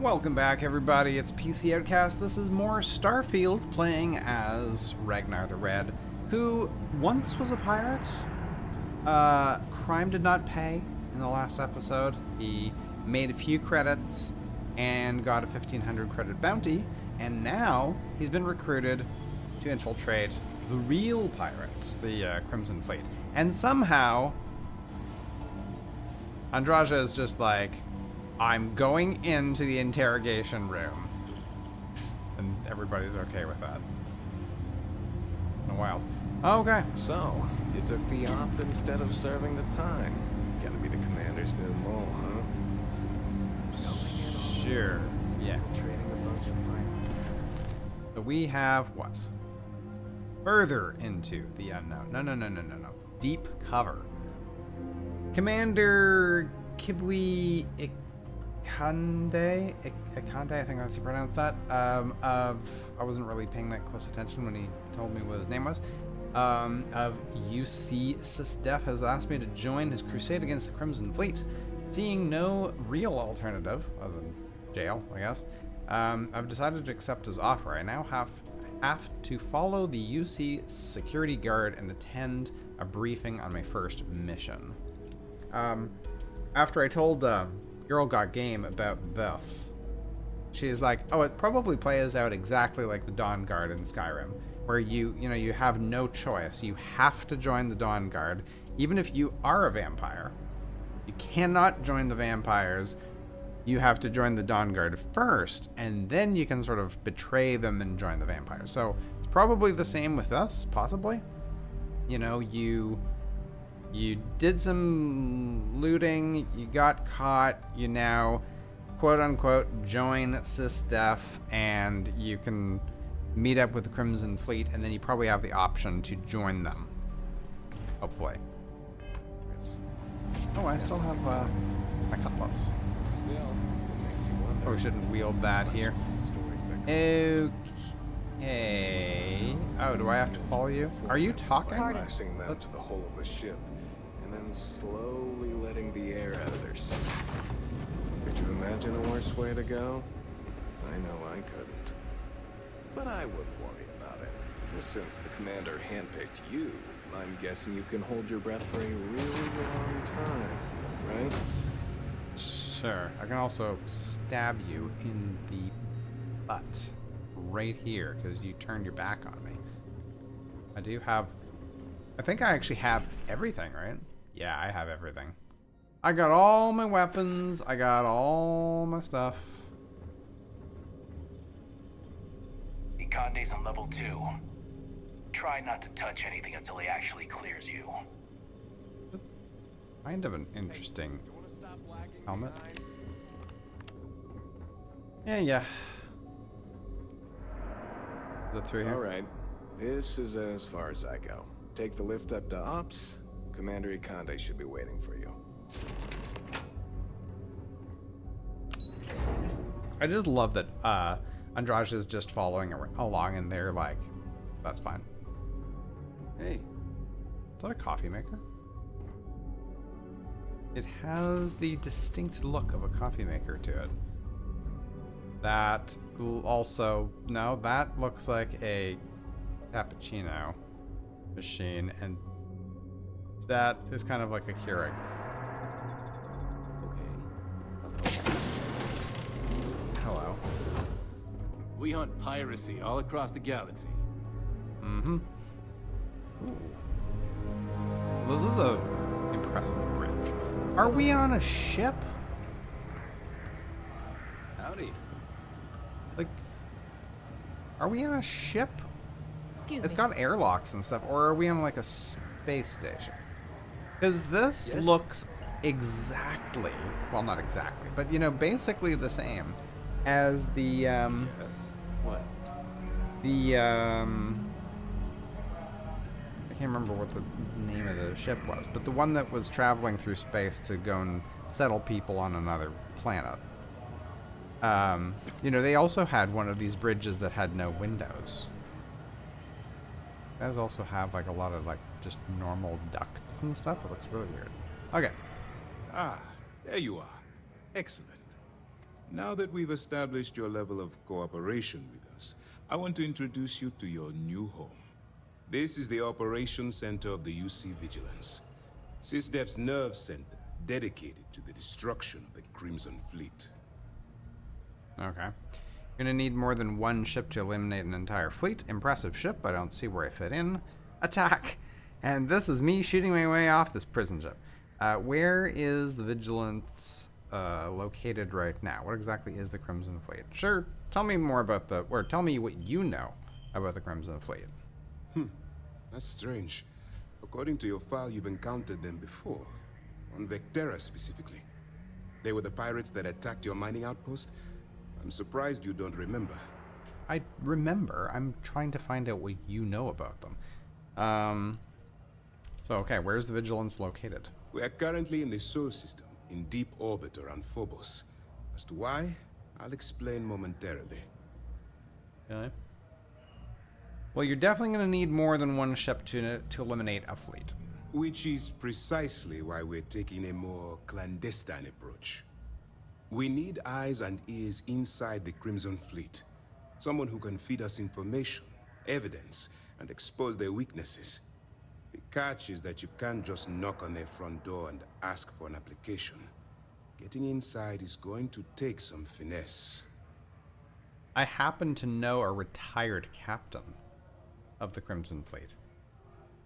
Welcome back, everybody. It's PC Outcast. This is more Starfield, playing as Ragnar the Red, who once was a pirate. Crime did not pay in the last episode. He made a few credits and got a 1,500 credit bounty, and now he's been recruited to infiltrate the real pirates, the Crimson Fleet. And somehow, Andraja is just like, I'm going into the interrogation room. And everybody's okay with that. In wild. Okay. So, you took the op instead of serving the time. Gonna be the commander's new role, huh? Sure. Yeah. Trading a bunch of pirates. So we have what? Further into the unknown. No. Deep cover. Commander Kibwe Ikande, I think that's how you pronounce that. I wasn't really paying that close attention when he told me what his name was. Of UC SysDef has asked me to join his crusade against the Crimson Fleet. Seeing no real alternative other than jail, I guess, I've decided to accept his offer. I now have to follow the UC security guard and attend a briefing on my first mission. After I told Girl Got Game about this, she's like, oh, it probably plays out exactly like the Dawn Guard in Skyrim, where you have no choice. You have to join the Dawn Guard, even if you are a vampire. You cannot join the vampires. You have to join the Dawn Guard first, and then you can sort of betray them and join the vampires. So it's probably the same with us, possibly. You did some looting, you got caught, you now, quote-unquote, join SysDef, and you can meet up with the Crimson Fleet, and then you probably have the option to join them. Hopefully. Oh, I still have my cutlass. Oh, we shouldn't wield that here. Okay. Oh, do I have to follow you? Are you talking? Flashing them to the hull of a ship, and then slowly letting the air out of their suit. Could you imagine a worse way to go? I know I couldn't. But I wouldn't worry about it. Since the commander handpicked you, I'm guessing you can hold your breath for a really long time, right? Sure. I can also stab you in the butt right here because you turned your back on me. I think I actually have everything, right? Yeah, I have everything. I got all my weapons. I got all my stuff. Ikande's on level 2. Try not to touch anything until he actually clears you. Kind of an interesting helmet. Yeah. Is it through here? Alright. This is as far as I go. Take the lift up to Ops. Commander Ikande should be waiting for you. I just love that Andraja is just following along and they're like, that's fine. Hey. Is that a coffee maker? It has the distinct look of a coffee maker to it. That also, no, that looks like a cappuccino machine, and that is kind of like a Keurig. Okay. Hello. We hunt piracy all across the galaxy. Mm-hmm. Ooh. Well, this is a impressive bridge. Are we on a ship? Howdy. Like, are we on a ship? Excuse It's me. got airlocks and stuff, or are we on like a space station? Because this Yes? looks exactly, well, not exactly, but basically the same as the Yes. What? I can't remember what the name of the ship was, but the one that was traveling through space to go and settle people on another planet. They also had one of these bridges that had no windows. You guys also have like a lot of like just normal ducts and stuff. It looks really weird. Okay. Ah, there you are. Excellent. Now that we've established your level of cooperation with us, I want to introduce you to your new home. This is the Operations Center of the UC Vigilance. SysDef's nerve center, dedicated to the destruction of the Crimson Fleet. Okay. You're gonna need more than one ship to eliminate an entire fleet. Impressive ship, I don't see where I fit in. Attack! And this is me shooting my way off this prison ship. Where is the Vigilance located right now? What exactly is the Crimson Fleet? Sure, tell me more about tell me what you know about the Crimson Fleet. That's strange. According to your file, you've encountered them before. On Vectera specifically. They were the pirates that attacked your mining outpost? I'm surprised you don't remember. I remember. I'm trying to find out what you know about them. Okay, where's the Vigilance located? We are currently in the Sol system, in deep orbit around Phobos. As to why, I'll explain momentarily. Okay. Well, you're definitely going to need more than one ship to eliminate a fleet. Which is precisely why we're taking a more clandestine approach. We need eyes and ears inside the Crimson Fleet. Someone who can feed us information, evidence, and expose their weaknesses. The catch is that you can't just knock on their front door and ask for an application. Getting inside is going to take some finesse. I happen to know a retired captain of the Crimson Fleet.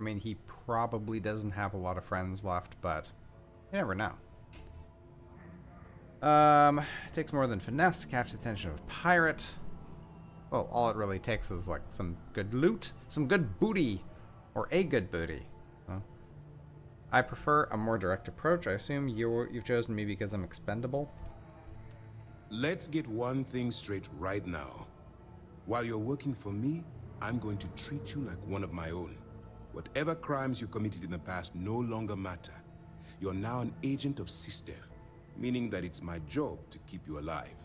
I mean, he probably doesn't have a lot of friends left, but you never know. It takes more than finesse to catch the attention of a pirate. Well, all it really takes is like some good loot, some good booty, or a good booty. Huh? I prefer a more direct approach. I assume you've chosen me because I'm expendable. Let's get one thing straight right now. While you're working for me, I'm going to treat you like one of my own. Whatever crimes you committed in the past no longer matter. You're now an agent of SysDef, meaning that it's my job to keep you alive.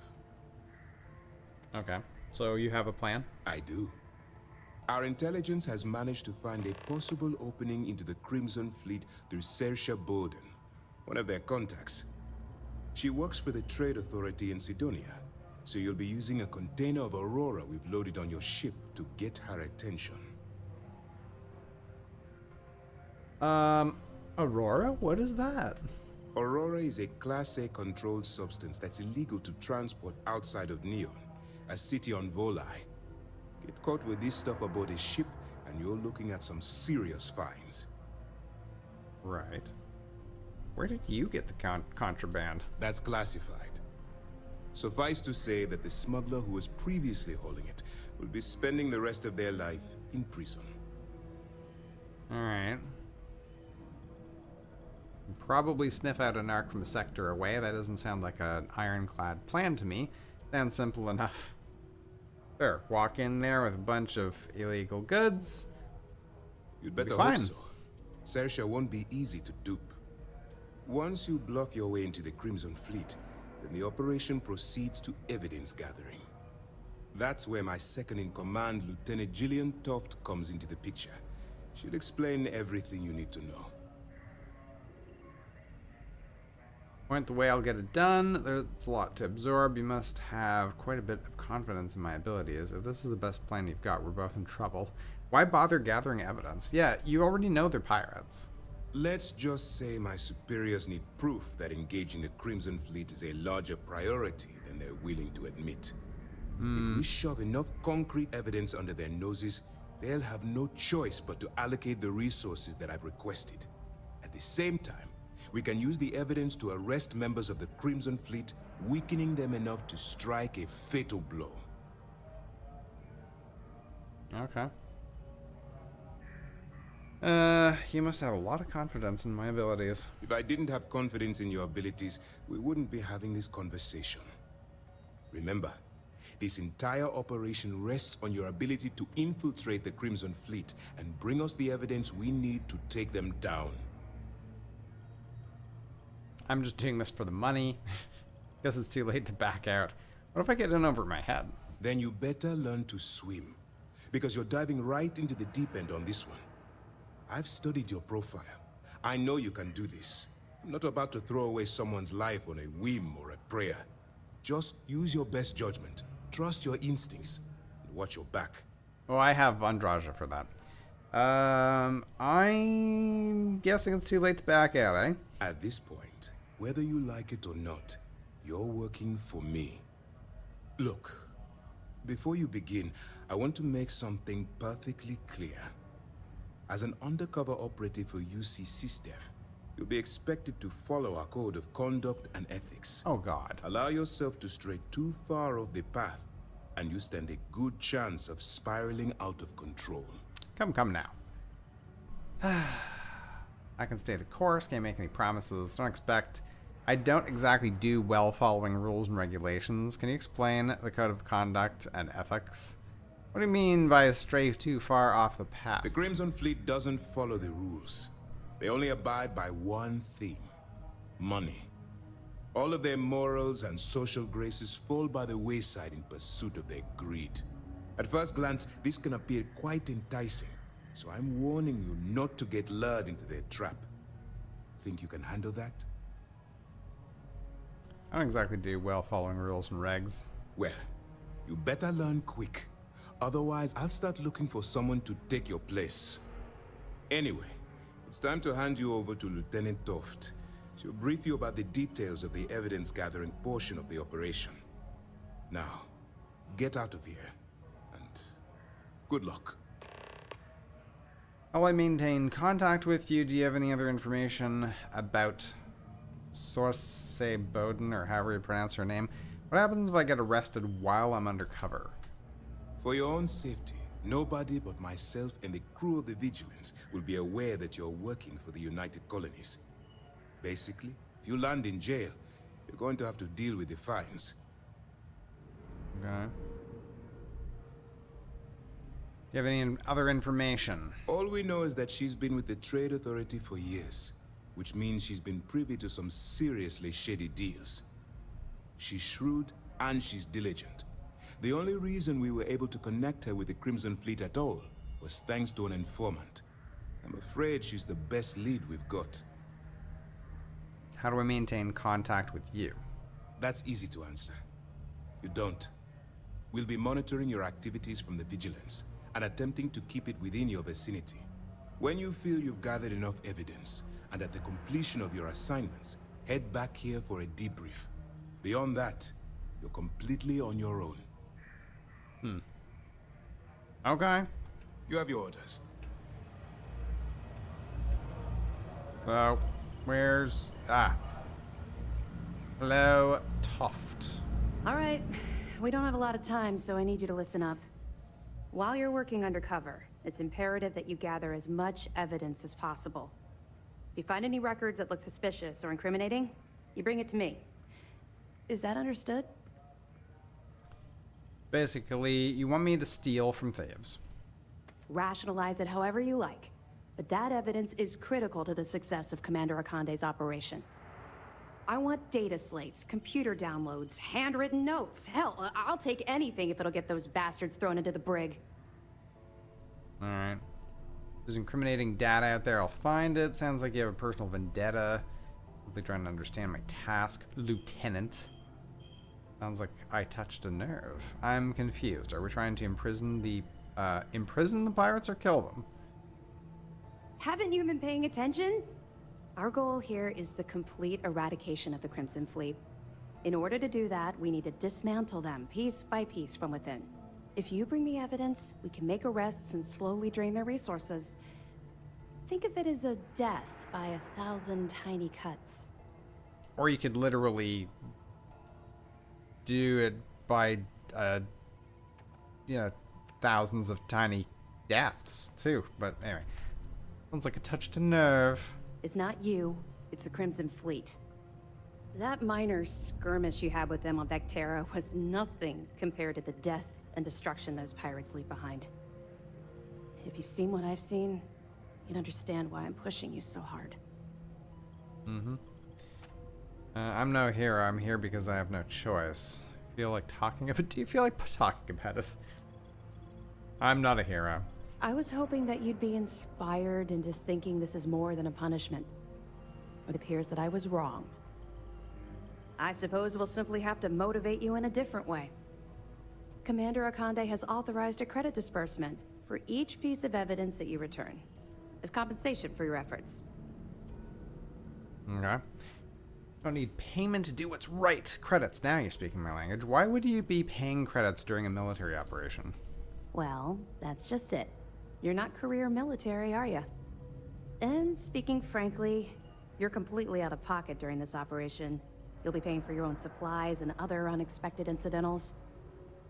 Okay, so you have a plan? I do. Our intelligence has managed to find a possible opening into the Crimson Fleet through Saoirse Bowden, one of their contacts. She works for the Trade Authority in Sidonia, so you'll be using a container of Aurora we've loaded on your ship to get her attention. Aurora? What is that? Aurora is a Class A controlled substance that's illegal to transport outside of Neon, a city on Volai. Get caught with this stuff aboard a ship, and you're looking at some serious fines. Right. Where did you get the contraband? That's classified. Suffice to say that the smuggler who was previously holding it will be spending the rest of their life in prison. Alright. Probably sniff out an arc from a sector away. That doesn't sound like an ironclad plan to me. Sounds simple enough. Sure, walk in there with a bunch of illegal goods. You'd better hope so. Saoirse won't be easy to dupe. Once you bluff your way into the Crimson Fleet, then the operation proceeds to evidence gathering. That's where my second-in-command, Lieutenant Gillian Toft, comes into the picture. She'll explain everything you need to know. Point the way I'll get it done. There's a lot to absorb. You must have quite a bit of confidence in my abilities. If this is the best plan you've got, we're both in trouble. Why bother gathering evidence? Yeah, you already know they're pirates. Let's just say my superiors need proof that engaging the Crimson Fleet is a larger priority than they're willing to admit. If we shove enough concrete evidence under their noses, they'll have no choice but to allocate the resources that I've requested. At the same time, we can use the evidence to arrest members of the Crimson Fleet, weakening them enough to strike a fatal blow. Okay. You must have a lot of confidence in my abilities. If I didn't have confidence in your abilities, we wouldn't be having this conversation. Remember, this entire operation rests on your ability to infiltrate the Crimson Fleet and bring us the evidence we need to take them down. I'm just doing this for the money. Guess it's too late to back out. What if I get in over my head? Then you better learn to swim, because you're diving right into the deep end on this one. I've studied your profile. I know you can do this. I'm not about to throw away someone's life on a whim or a prayer. Just use your best judgment. Trust your instincts. And watch your back. Well, I have Andraja for that. I'm guessing it's too late to back out, eh? At this point, whether you like it or not, you're working for me. Look, before you begin, I want to make something perfectly clear. As an undercover operative for UC SysDef, you'll be expected to follow our code of conduct and ethics. Oh, God. Allow yourself to stray too far off the path, and you stand a good chance of spiraling out of control. Come now. I can stay the course, can't make any promises, I don't exactly do well following rules and regulations. Can you explain the code of conduct and ethics? What do you mean by stray too far off the path? The Crimson Fleet doesn't follow the rules. They only abide by one theme: money. All of their morals and social graces fall by the wayside in pursuit of their greed. At first glance, this can appear quite enticing, so I'm warning you not to get lured into their trap. Think you can handle that? I don't exactly do well following rules and regs. Well, you better learn quick. Otherwise, I'll start looking for someone to take your place. Anyway, it's time to hand you over to Lieutenant Toft. She'll brief you about the details of the evidence-gathering portion of the operation. Now, get out of here, and good luck. I'll maintain contact with you. Do you have any other information about Sorce Bowden, or however you pronounce her name? What happens if I get arrested while I'm undercover? For your own safety, nobody but myself and the crew of the Vigilance will be aware that you're working for the United Colonies. Basically, if you land in jail, you're going to have to deal with the fines. Okay. Do you have any other information? All we know is that she's been with the Trade Authority for years, which means she's been privy to some seriously shady deals. She's shrewd and she's diligent. The only reason we were able to connect her with the Crimson Fleet at all was thanks to an informant. I'm afraid she's the best lead we've got. How do I maintain contact with you? That's easy to answer. You don't. We'll be monitoring your activities from the Vigilance and attempting to keep it within your vicinity. When you feel you've gathered enough evidence, and at the completion of your assignments, head back here for a debrief. Beyond that, you're completely on your own. Okay. You have your orders. So, where's... Hello, Toft. All right. We don't have a lot of time, so I need you to listen up. While you're working undercover, it's imperative that you gather as much evidence as possible. If you find any records that look suspicious or incriminating, you bring it to me. Is that understood? Basically, you want me to steal from thieves. Rationalize it however you like, but that evidence is critical to the success of Commander Akande's operation. I want data slates, computer downloads, handwritten notes. Hell, I'll take anything if it'll get those bastards thrown into the brig. Alright. There's incriminating data out there. I'll find it. Sounds like you have a personal vendetta. Simply trying to understand my task, Lieutenant. Sounds like I touched a nerve. I'm confused. Are we trying to imprison the pirates or kill them? Haven't you been paying attention? Our goal here is the complete eradication of the Crimson Fleet. In order to do that, we need to dismantle them piece by piece from within. If you bring me evidence, we can make arrests and slowly drain their resources. Think of it as a death by 1,000 tiny cuts. Or you could literally do it by, thousands of tiny deaths, too. But anyway, sounds like a touched a nerve. It's not you, it's the Crimson Fleet. That minor skirmish you had with them on Vectera was nothing compared to the death and destruction those pirates leave behind. If you've seen what I've seen, you'd understand why I'm pushing you so hard. I'm no hero. I'm here because I have no choice. Do you feel like talking about it? I'm not a hero. I was hoping that you'd be inspired into thinking this is more than a punishment. It appears that I was wrong. I suppose we'll simply have to motivate you in a different way. Commander Akande has authorized a credit disbursement for each piece of evidence that you return, as compensation for your efforts. Okay. Don't need payment to do what's right. Credits. Now you're speaking my language. Why would you be paying credits during a military operation? Well, that's just it. You're not career military, are you? And speaking frankly, you're completely out of pocket during this operation. You'll be paying for your own supplies and other unexpected incidentals.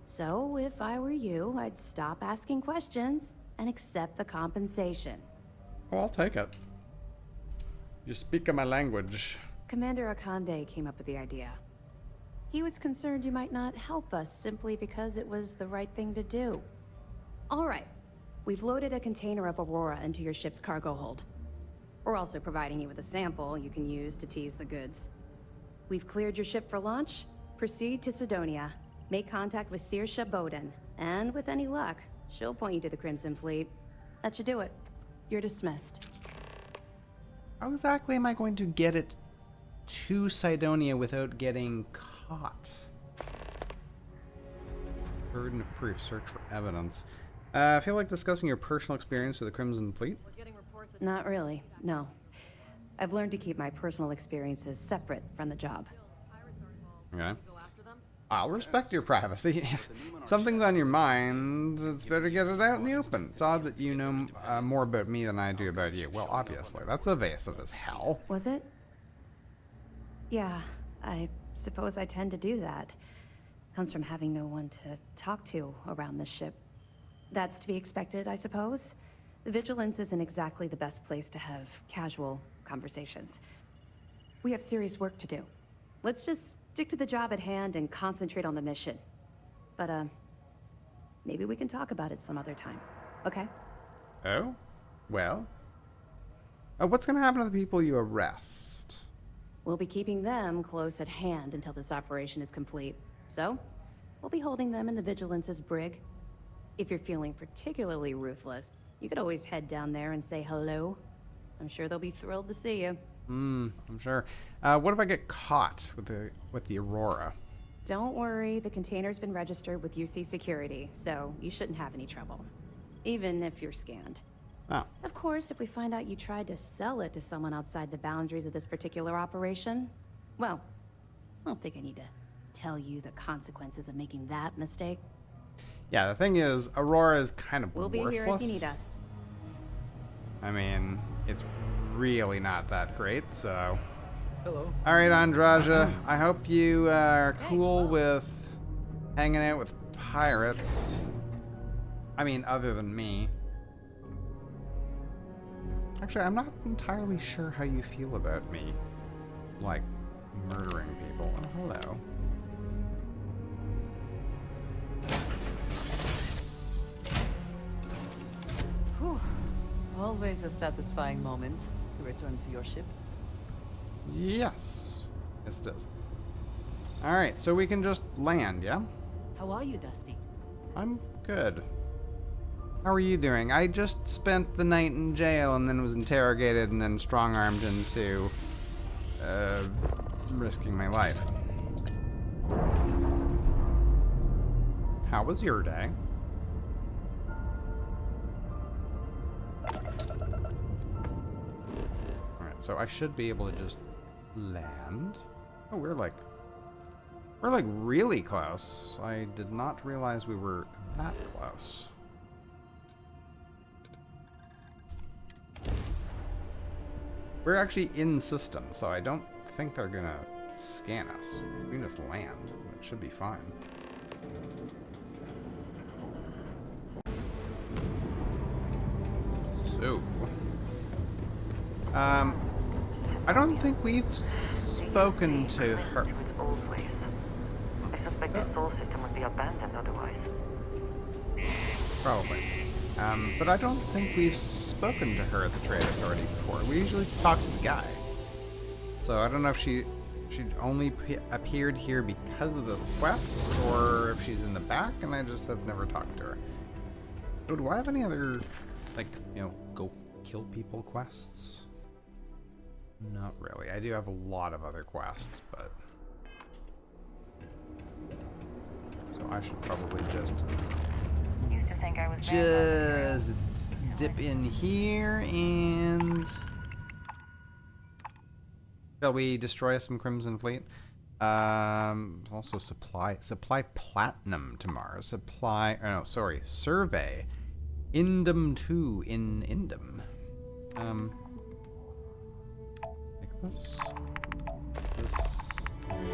So, if I were you, I'd stop asking questions and accept the compensation. Well, I'll take it. You speak my language. Commander Akande came up with the idea. He was concerned you might not help us simply because it was the right thing to do. All right. We've loaded a container of Aurora into your ship's cargo hold. We're also providing you with a sample you can use to tease the goods. We've cleared your ship for launch. Proceed to Sidonia. Make contact with Saoirse Bowden. And with any luck, she'll point you to the Crimson Fleet. That should do it. You're dismissed. How exactly am I going to get it to Sidonia without getting caught? Burden of proof. Search for evidence. I feel like discussing your personal experience with the Crimson Fleet. Not really, no. I've learned to keep my personal experiences separate from the job. Okay. I'll respect your privacy. Something's on your mind. It's better get it out in the open. It's odd that you know more about me than I do about you. Well, obviously. That's evasive as hell. Was it? Yeah, I suppose I tend to do that. Comes from having no one to talk to around this ship. That's to be expected, I suppose. The Vigilance isn't exactly the best place to have casual conversations. We have serious work to do. Let's just stick to the job at hand and concentrate on the mission. But, maybe we can talk about it some other time, okay? Oh? Well? What's gonna happen to the people you arrest? We'll be keeping them close at hand until this operation is complete. So, we'll be holding them in the Vigilance's brig. If you're feeling particularly ruthless, you could always head down there and say hello. I'm sure they'll be thrilled to see you. I'm sure. What if I get caught with the Aurora? Don't worry, the container's been registered with UC Security, so you shouldn't have any trouble. Even if you're scanned. Oh. Of course, if we find out you tried to sell it to someone outside the boundaries of this particular operation, well, I don't think I need to tell you the consequences of making that mistake. Yeah, the thing is, Aurora is kind of We'll worthless. be here if you need us. I mean, it's really not that great, so... Hello. Alright, Andraja, I hope you are cool with hanging out with pirates. I mean, other than me. Actually, I'm not entirely sure how you feel about me, like, murdering people. Oh, hello. Whew. Always a satisfying moment to return to your ship. Yes. Yes, it is. Alright, so we can just land, yeah? How are you, Dusty? I'm good. How are you doing? I just spent the night in jail and then was interrogated and then strong-armed into risking my life. How was your day? Alright, so I should be able to just land. Oh, we're like really close. I did not realize we were that close. We're actually in system, so I don't think they're gonna scan us. We can just land. It should be fine. So, I don't think we've spoken to her. To its old place. I suspect the soul system would be abandoned otherwise. Probably. But I don't think we've spoken to her at the Trade Authority before. We usually talk to the guy. So I don't know if she only appeared here because of this quest, or if she's in the back and I just have never talked to her. So do I have any other, like, you know, go kill people quests? Not really. I do have a lot of other quests, but I should probably just Used to think I was bad. just dip in here and shall we destroy some Crimson Fleet? Also supply platinum to Mars. Survey Indum 2 in Indum. Like this. I'm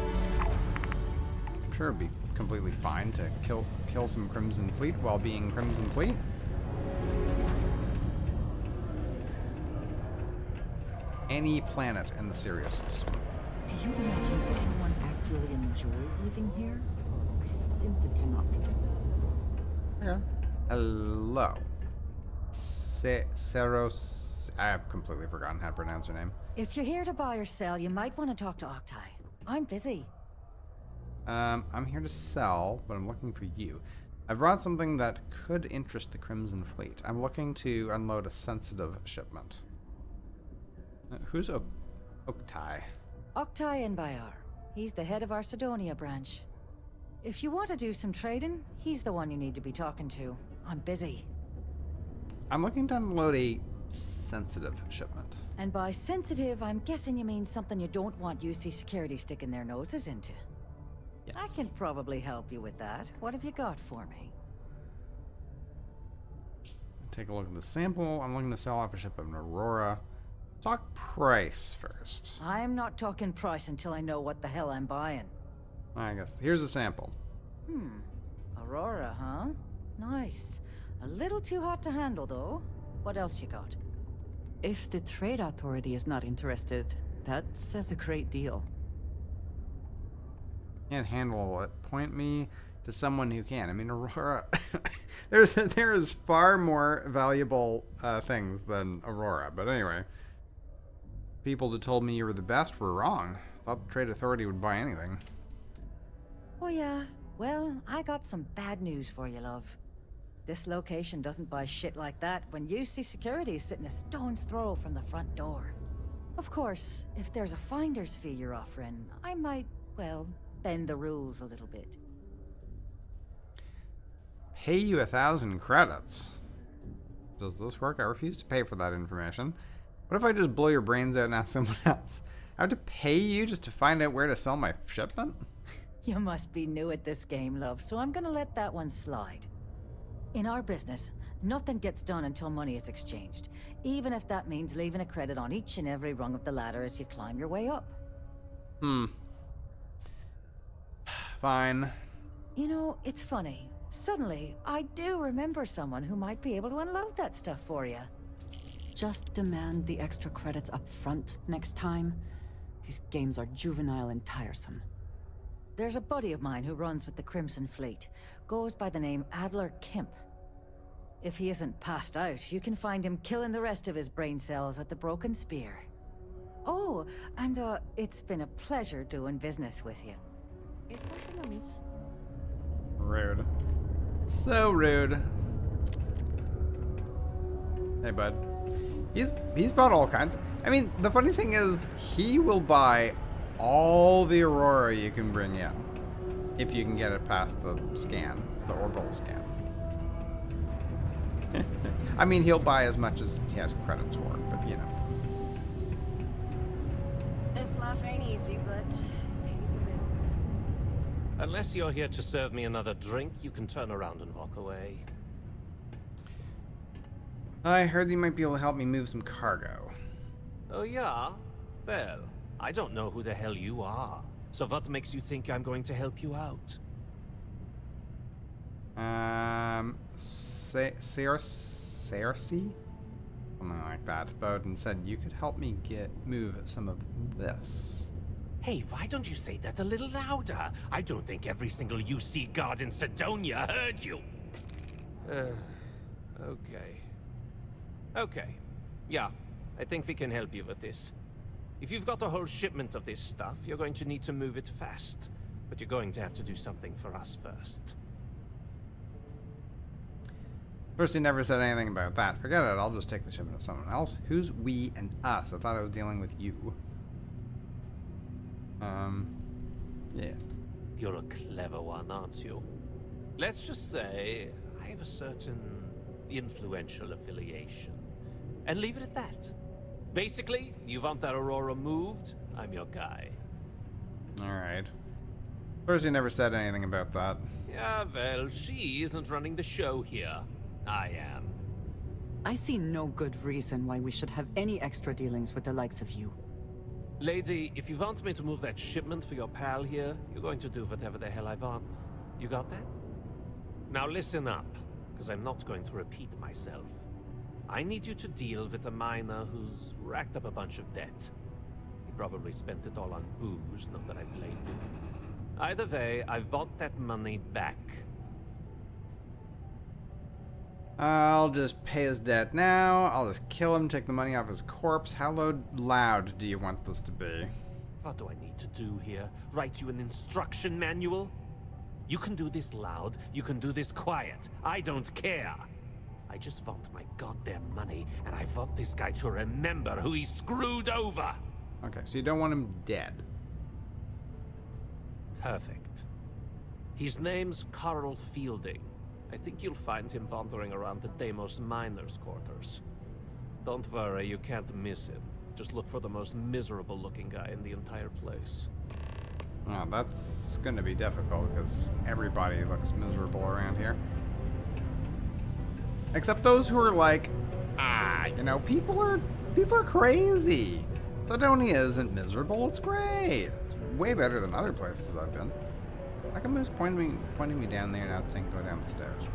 sure it'd be completely fine to kill some Crimson Fleet while being Crimson Fleet. Any planet in the Sirius system. Do you imagine anyone actually enjoys living here? I simply cannot. Okay. Hello. Seros. I have completely forgotten how to pronounce her name. If you're here to buy or sell, you might want to talk to Octai. I'm busy. I'm here to sell, but I'm looking for you. I brought something that could interest the Crimson Fleet. I'm looking to unload a sensitive shipment. Who's Octai? Octai and Bayar. He's the head of our Sidonia branch. If you want to do some trading, he's the one you need to be talking to. I'm busy. I'm looking to unload a sensitive shipment. And by sensitive, I'm guessing you mean something you don't want UC Security sticking their noses into. Yes. I can probably help you with that. What have you got for me? Take a look at the sample. I'm looking to sell off a ship of an Aurora. Talk price first. I'm not talking price until I know what the hell I'm buying. I guess. Here's a sample. Aurora, huh? Nice. A little too hot to handle, though. What else you got? If the Trade Authority is not interested, that says a great deal. Can't handle it. Point me to someone who can. I mean, Aurora. there is far more valuable things than Aurora. But anyway, people that told me you were the best were wrong. Thought the Trade Authority would buy anything. Oh yeah. Well, I got some bad news for you, love. This location doesn't buy shit like that when UC Security's sitting a stone's throw from the front door. Of course, if there's a finder's fee you're offering, I might, well, bend the rules a little bit. Pay you 1,000 credits. Does this work? I refuse to pay for that information. What if I just blow your brains out and ask someone else? I have to pay you just to find out where to sell my shipment? You must be new at this game, love, so I'm gonna let that one slide. In our business, nothing gets done until money is exchanged, even if that means leaving a credit on each and every rung of the ladder as you climb your way up. Fine. You know, it's funny. Suddenly, I do remember someone who might be able to unload that stuff for you. Just demand the extra credits up front next time. These games are juvenile and tiresome. There's a buddy of mine who runs with the Crimson Fleet. Goes by the name Adler Kemp. If he isn't passed out, you can find him killing the rest of his brain cells at the Broken Spear. Oh, and it's been a pleasure doing business with you. Is something amiss? Rude. So rude. Hey, bud. He's bought all kinds. I mean, the funny thing is, he will buy all the Aurora you can bring in. If you can get it past the scan, the orbital scan. I mean, he'll buy as much as he has credits for, but you know. This life ain't easy, but it pays the bills. Unless you're here to serve me another drink, you can turn around and walk away. I heard you might be able to help me move some cargo. Oh yeah? Well, I don't know who the hell you are. So what makes you think I'm going to help you out? Cersei? Something like that. Bowden said you could help me move some of this. Hey, why don't you say that a little louder? I don't think every single UC guard in Sidonia heard you. Okay. Okay. Yeah, I think we can help you with this. If you've got a whole shipment of this stuff, you're going to need to move it fast. But you're going to have to do something for us first. First, he never said anything about that. Forget it, I'll just take the shipment of someone else. Who's we and us? I thought I was dealing with you. Yeah. You're a clever one, aren't you? Let's just say I have a certain influential affiliation. And leave it at that. Basically, you want that Aurora moved, I'm your guy. Alright. First, you never said anything about that. Yeah, well, she isn't running the show here. I am. I see no good reason why we should have any extra dealings with the likes of you. Lady, if you want me to move that shipment for your pal here, you're going to do whatever the hell I want. You got that? Now listen up, because I'm not going to repeat myself. I need you to deal with a miner who's racked up a bunch of debt. He probably spent it all on booze, not that I blame him. Either way, I want that money back. I'll just pay his debt now. I'll just kill him, take the money off his corpse. How loud do you want this to be? What do I need to do here? Write you an instruction manual? You can do this loud, you can do this quiet. I don't care. I just want my goddamn money, and I want this guy to remember who he screwed over. Okay, so you don't want him dead. Perfect. His name's Carl Fielding. I think you'll find him wandering around the Deimos miners' quarters. Don't worry, you can't miss him. Just look for the most miserable-looking guy in the entire place. Oh, that's gonna be difficult, because everybody looks miserable around here. Except those who are like, you know, people are crazy. Sidonia isn't miserable, it's great. It's way better than other places I've been. How come who's pointing me down there, not saying go down the stairs?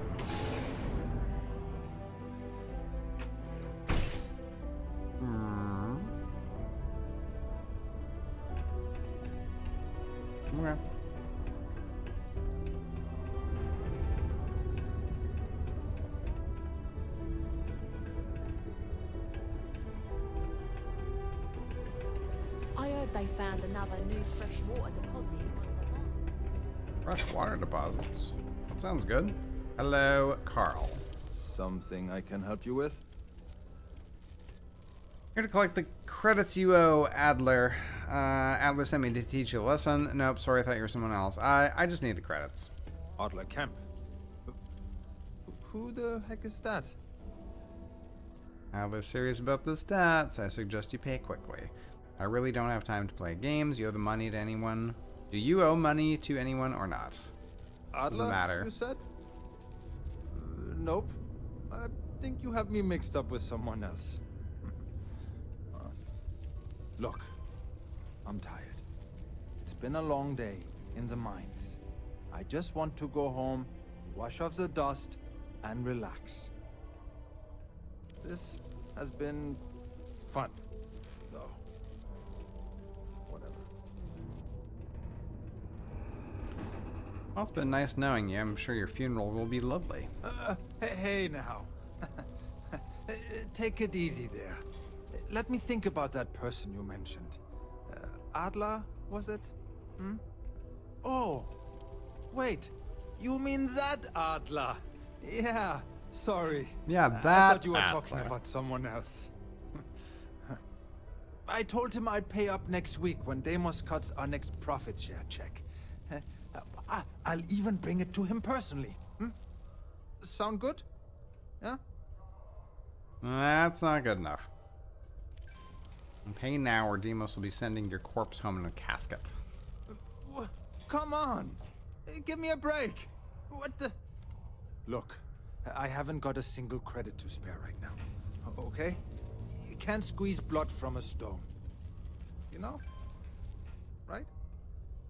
Okay. I heard they found another new freshwater deposit in one of the mines. Fresh water deposits. That sounds good. Hello, Carl. Something I can help you with? Here to collect the credits you owe, Adler. Adler sent me to teach you a lesson. Nope, sorry, I thought you were someone else. I just need the credits. Adler Kemp. Who the heck is that? Adler's serious about the stats. I suggest you pay quickly. I really don't have time to play games. You owe the money to anyone. Do you owe money to anyone or not? Adler, doesn't matter. You said? Nope. I think you have me mixed up with someone else. Look, I'm tired. It's been a long day in the mines. I just want to go home, wash off the dust, and relax. This has been fun, though. Whatever. Well, it's been nice knowing you. I'm sure your funeral will be lovely. Hey now. Take it easy there. Let me think about that person you mentioned. Adler, was it? Hmm? Oh, wait. You mean that Adler? Yeah, sorry. Yeah, that I thought you were Adler. talking about someone else. I told him I'd pay up next week when Deimos cuts our next profit share check. I'll even bring it to him personally. Hmm? Sound good? Yeah? That's not good enough. Pay now or Deimos will be sending your corpse home in a casket. Come on! Give me a break! What the... Look, I haven't got a single credit to spare right now. Okay? You can't squeeze blood from a stone. You know? Right?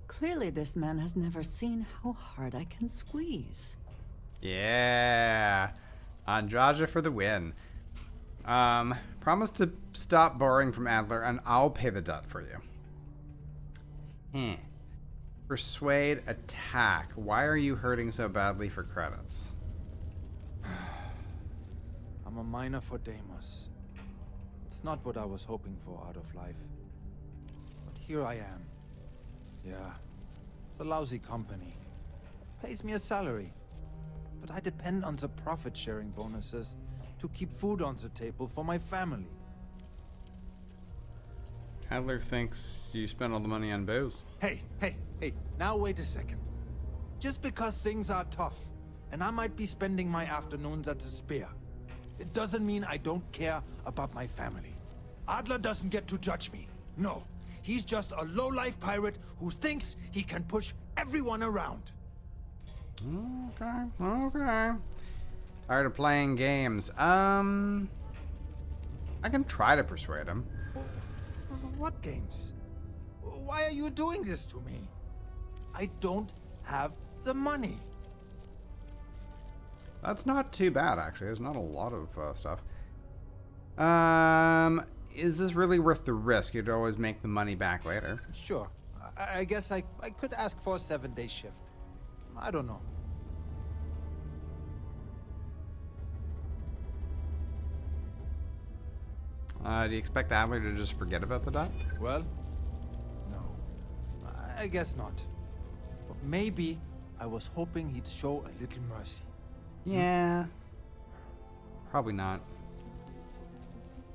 Clearly this man has never seen how hard I can squeeze. Yeah. Andraja for the win. Promise to stop borrowing from Adler and I'll pay the debt for you. Persuade, attack. Why are you hurting so badly for credits? I'm a miner for Deimos. It's not what I was hoping for out of life. But here I am. Yeah, it's a lousy company. Pays me a salary. But I depend on the profit-sharing bonuses to keep food on the table for my family. Adler thinks you spent all the money on booze. Hey, now wait a second. Just because things are tough and I might be spending my afternoons at the Spear. It doesn't mean I don't care about my family. Adler doesn't get to judge me. No, he's just a low-life pirate who thinks he can push everyone around. Okay. Tired of playing games. I can try to persuade him. What games? Why are you doing this to me? I don't have the money. That's not too bad, actually. There's not a lot of stuff. Is this really worth the risk? You'd always make the money back later. Sure. I guess I could ask for a 7-day shift. I don't know. Do you expect Adler to just forget about the debt? Well, no. I guess not. But maybe I was hoping he'd show a little mercy. Yeah. Probably not.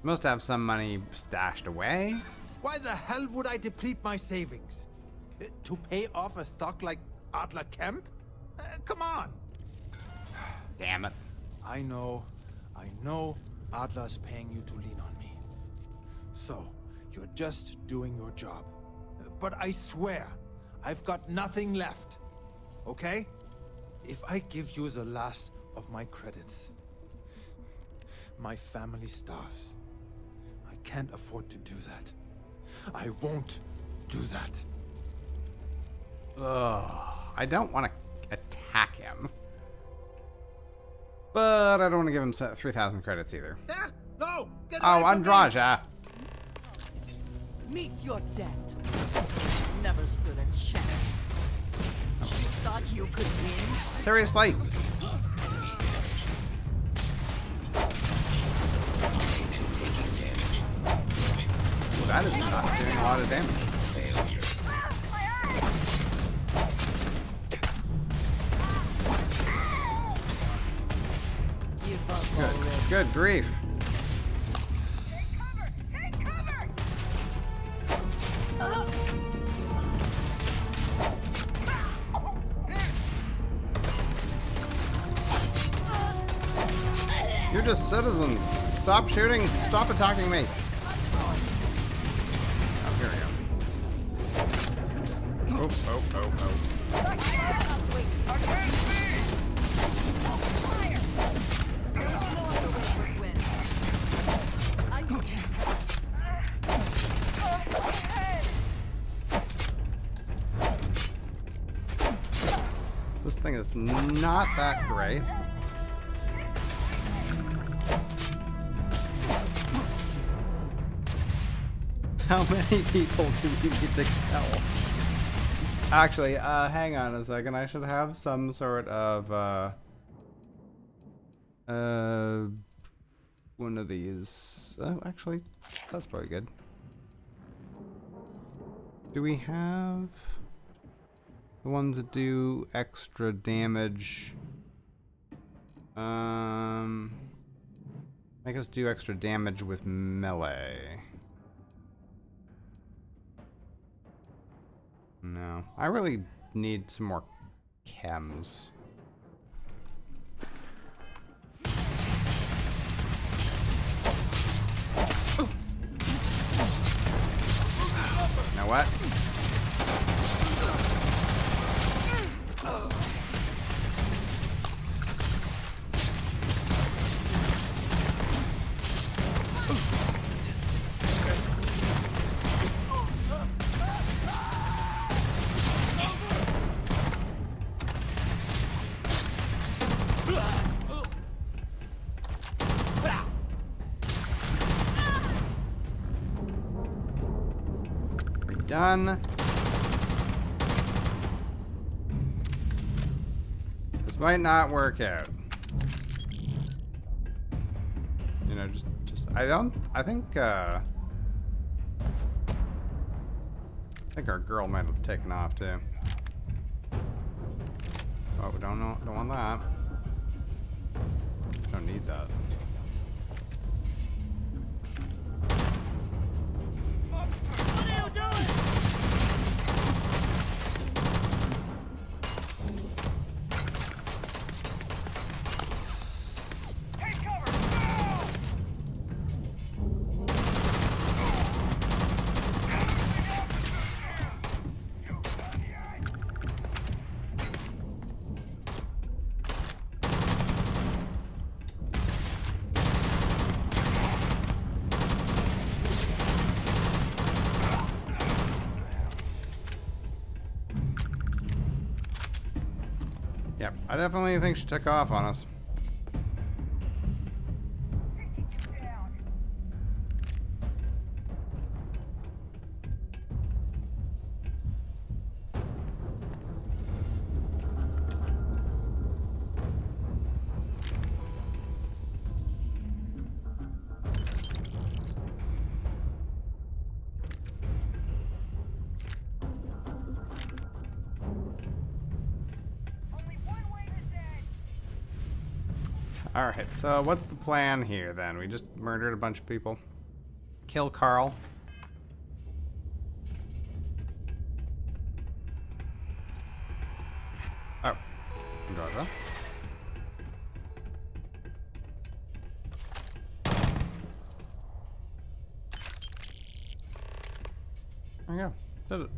Must have some money stashed away. Why the hell would I deplete my savings? To pay off a stock like Adler Kemp? Come on! Damn it. I know Adler's paying you to lean on me. So, you're just doing your job. But I swear, I've got nothing left. Okay? If I give you the last of my credits, my family starves. I can't afford to do that. I won't do that. Ugh. I don't want to attack him. But I don't want to give him 3,000 credits either. No! Get Oh, away from me! Andraja. Meet your death. Never stood a chance. You thought you could win? Seriously? That is not doing a lot of damage. Good grief. Take cover! You're just citizens. Stop shooting. Stop attacking me. Oh, here we go. Oh. This thing is not that great. How many people do we need to kill? Actually, hang on a second. I should have some sort of, one of these. Oh, actually, that's probably good. Do we have the ones that do extra damage? Make us do extra damage with melee. No, I really need some more chems. Now what? Done. This might not work out. You know, just I think our girl might have taken off too. Oh, we don't want that. Don't need that. Yep, I definitely think she took off on us. Alright, so what's the plan here then? We just murdered a bunch of people. Kill Carl. Oh. Androza. There we go. Did it.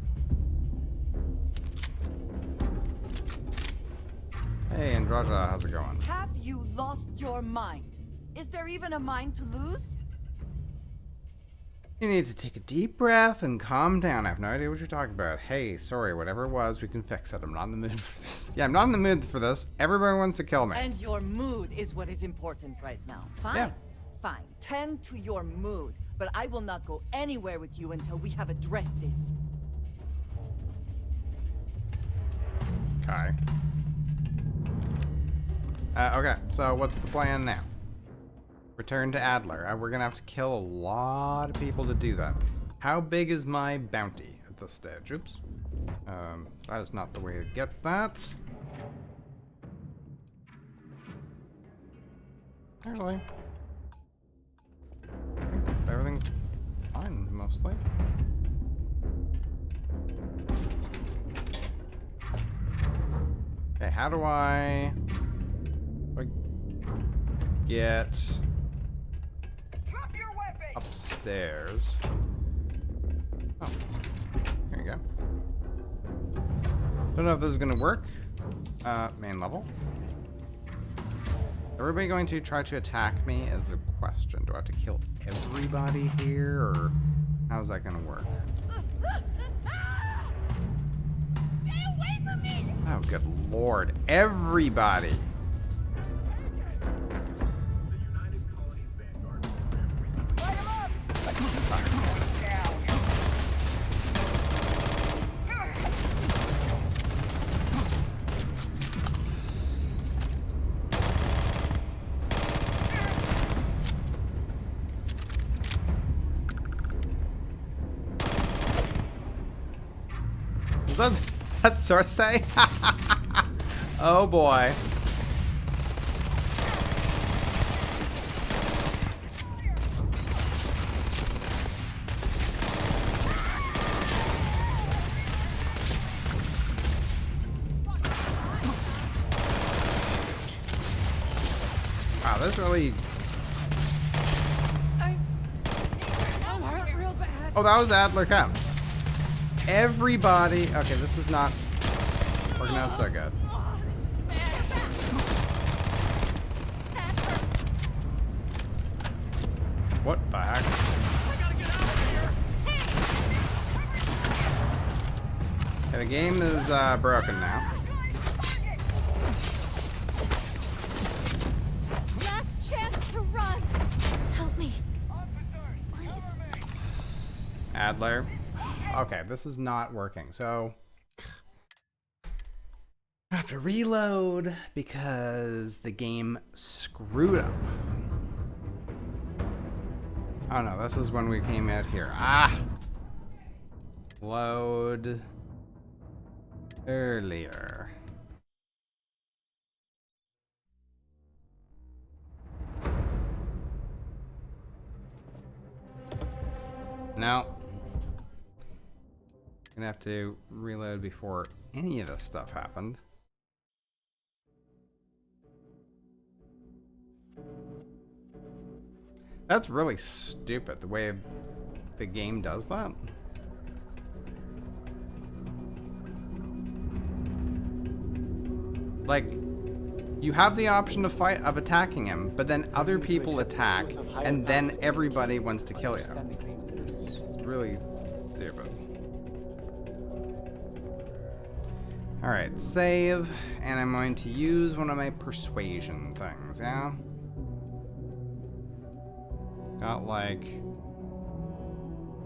Hey, Androza, how's it going? Have you lost your mind? Is there even a mind to lose? You need to take a deep breath and calm down. I have no idea what you're talking about. Hey, sorry, whatever it was, we can fix it. I'm not in the mood for this. Yeah, I'm not in the mood for this. Everybody wants to kill me. And your mood is what is important right now. Fine. Yeah. Fine. Tend to your mood. But I will not go anywhere with you until we have addressed this. Okay. Okay, so what's the plan now? Return to Adler. We're gonna have to kill a lot of people to do that. How big is my bounty at this stage? Oops. That is not the way to get that. Actually, I think everything's fine, mostly. Okay, how do I get upstairs? Oh, there you go. Don't know if this is gonna work. Main level. Everybody going to try to attack me is a question. Do I have to kill everybody here, or how's that gonna work? Stay away from me! Oh, good lord. Everybody! That's Cersei? Oh boy. Wow, that's really... I'm hurt real bad. Oh, that was Adler Camp. Everybody... Okay, this is not working out so good. What the heck? Okay, the game is broken now. Last chance to run. Help me. Please. Adler. Okay, this is not working. So I have to reload because the game screwed up. Oh no, this is when we came out here. Ah! Load earlier. No. Gonna have to reload before any of this stuff happened. That's really stupid, the way the game does that. Like, you have the option of attacking him, but then other people attack, and then everybody wants to kill you. It's really stupid. Alright, save, and I'm going to use one of my persuasion things, yeah? Got like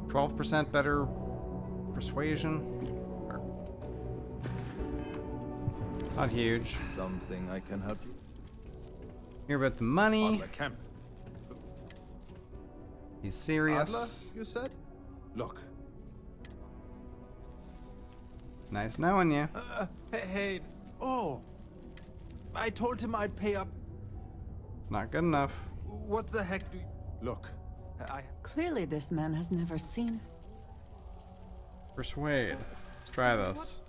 12% better persuasion. Not huge. Something I can help you? Hear about the money. Adler Kemp. He's serious. Adler, you said? Look. Nice knowing you. Hey. Oh. I told him I'd pay up. It's not good enough. What the heck do you... Look. Clearly this man has never seen... Persuade. Let's try this.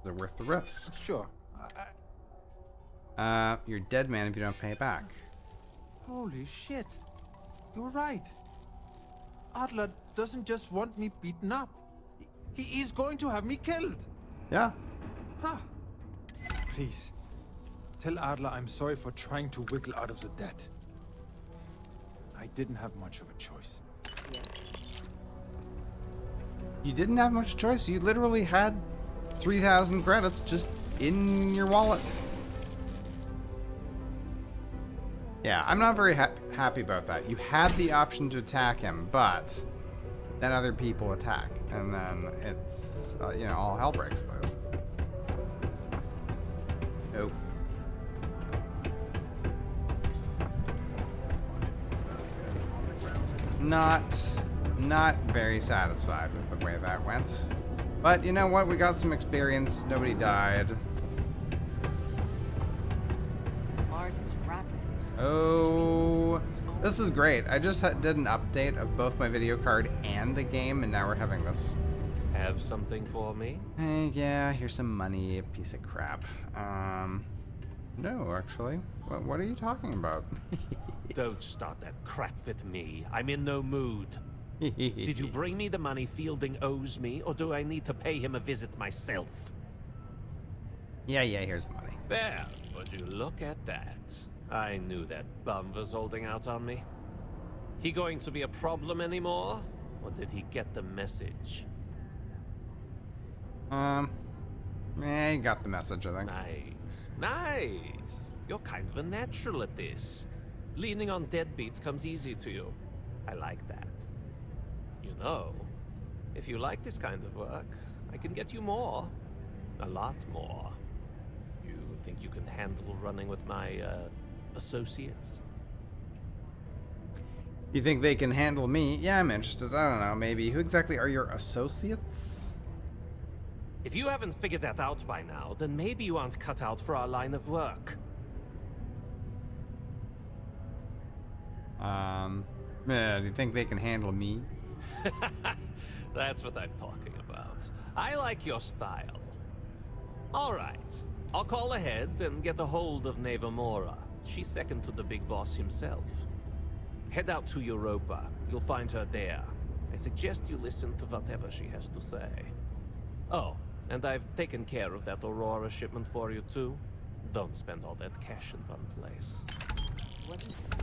Is it worth the risk? Sure. You're dead, man, if you don't pay it back. Holy shit. You're right. Adler doesn't just want me beaten up. He's going to have me killed. Yeah. Huh. Please. Tell Adler I'm sorry for trying to wiggle out of the debt. I didn't have much of a choice. You didn't have much choice. You literally had 3,000 credits just in your wallet. Yeah, I'm not very happy about that. You had the option to attack him, but then other people attack, and then it's, you know, all hell breaks loose. Nope. Not very satisfied with the way that went. But you know what? We got some experience. Nobody died. Mars is wrapped with resources. Oh, this is great. I just did an update of both my video card and the game, and now we're having this. Have something for me? Hey, yeah, here's some money, a piece of crap. No, actually. What are you talking about? Don't start that crap with me. I'm in no mood. Did you bring me the money Fielding owes me, or do I need to pay him a visit myself? Yeah, here's the money. There, would you look at that? I knew that bum was holding out on me. He going to be a problem anymore? Or did he get the message? Yeah, he got the message, I think. Nice. You're kind of a natural at this. Leaning on deadbeats comes easy to you. I like that. You know, if you like this kind of work, I can get you more. A lot more. You think you can handle running with my, associates? You think they can handle me? Yeah, I'm interested. I don't know, maybe. Who exactly are your associates? If you haven't figured that out by now, then maybe you aren't cut out for our line of work. Yeah, do you think they can handle me? That's what I'm talking about. I like your style. All right. I'll call ahead and get a hold of Nevamora. She's second to the big boss himself. Head out to Europa. You'll find her there. I suggest you listen to whatever she has to say. Oh, and I've taken care of that Aurora shipment for you too. Don't spend all that cash in one place.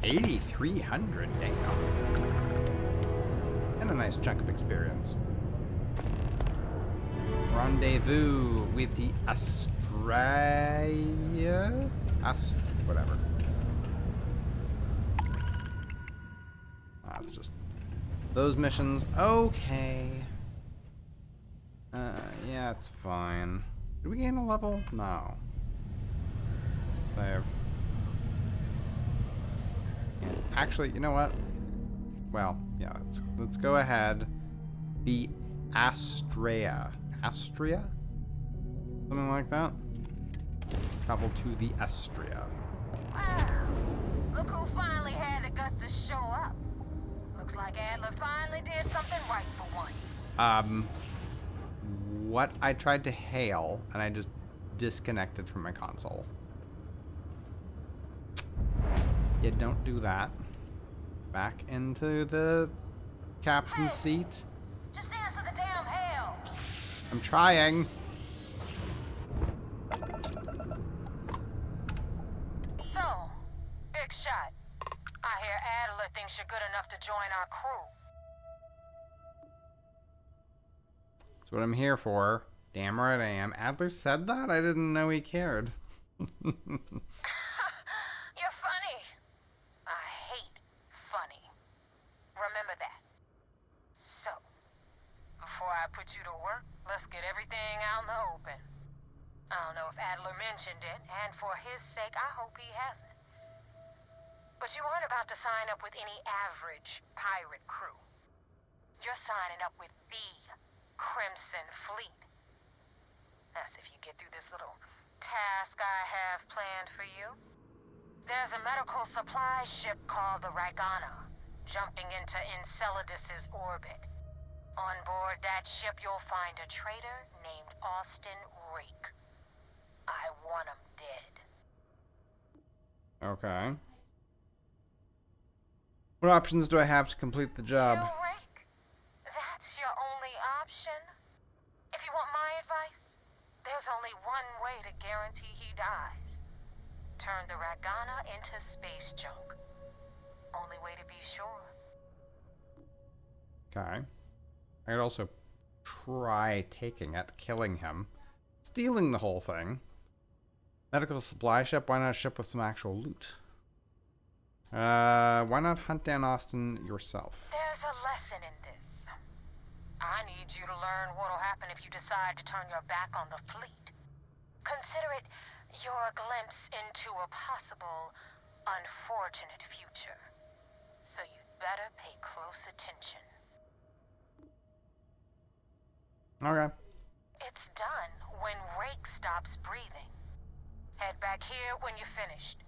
8,300, damn. And a nice chunk of experience. Rendezvous with the Australia? Whatever. That's just those missions. Okay. Yeah, it's fine. Did we gain a level? No. Save. Yeah, actually, you know what? Well, yeah, let's go ahead. The Astrea. Something like that? Travel to the Astrea. Wow. Look who finally had the guts to show up. Looks like Adler finally did something right for once. What? I tried to hail, and I just disconnected from my console. You don't do that. Back into the captain's seat. Just answer the damn hail. I'm trying. So, big shot. I hear Adler thinks you're good enough to join our crew. That's what I'm here for. Damn right I am. Adler said that? I didn't know he cared. You're funny. I hate funny. Remember that. So, before I put you to work, let's get everything out in the open. I don't know if Adler mentioned it, and for his sake, I hope he hasn't. But you aren't about to sign up with any average pirate crew. You're signing up with the Crimson Fleet. That's if you get through this little task I have planned for you. There's a medical supply ship called the Ragana, jumping into Enceladus's orbit. On board that ship, you'll find a traitor named Austin Rake. I want him dead. Okay. What options do I have to complete the job? Kill Rake? That's your only option? If you want my advice, there's only one way to guarantee he dies. Turn the Ragana into space junk. Only way to be sure. Okay. I could also try taking it, killing him, stealing the whole thing. Medical supply ship? Why not a ship with some actual loot? Why not hunt down Austin yourself? There's a lesson in this. I need you to learn what'll happen if you decide to turn your back on the fleet. Consider it your glimpse into a possible, unfortunate future. So you'd better pay close attention. Okay. It's done when Rake stops breathing. Head back here when you're finished.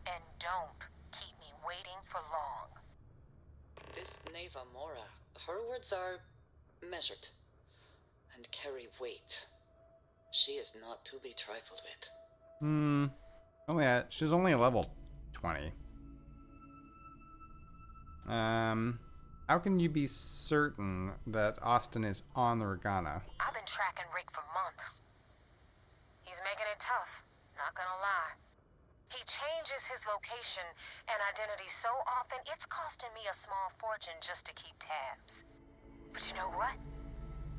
And don't keep me waiting for long. This Neva Mora, her words are measured and carry weight. She is not to be trifled with. She's only level 20. How can you be certain that Austin is on the Ragana? I've been tracking Rick for months. He's making it tough, not gonna lie. He changes his location and identity so often, it's costing me a small fortune just to keep tabs. But you know what?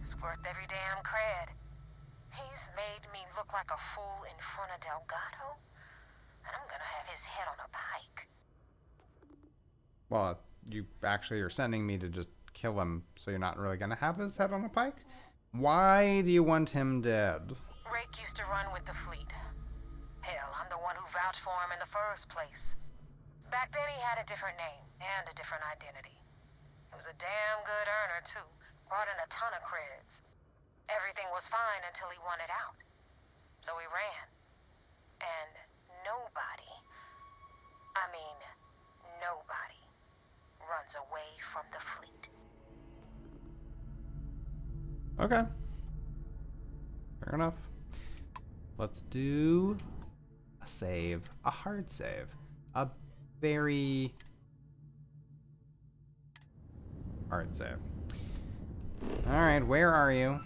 It's worth every damn cred. He's made me look like a fool in front of Delgado, and I'm gonna have his head on a pike. Well, you actually are sending me to just kill him, so you're not really gonna have his head on a pike? Why do you want him dead? Rake used to run with the fleet. Hell, I'm the one who vouched for him in the first place. Back then he had a different name and a different identity. He was a damn good earner, too. Brought in a ton of creds. Everything was fine until he wanted out. So he ran. And nobody, I mean, nobody, runs away from the fleet. Okay. Fair enough. Let's do a save. A hard save. A very hard save. Alright, where are you?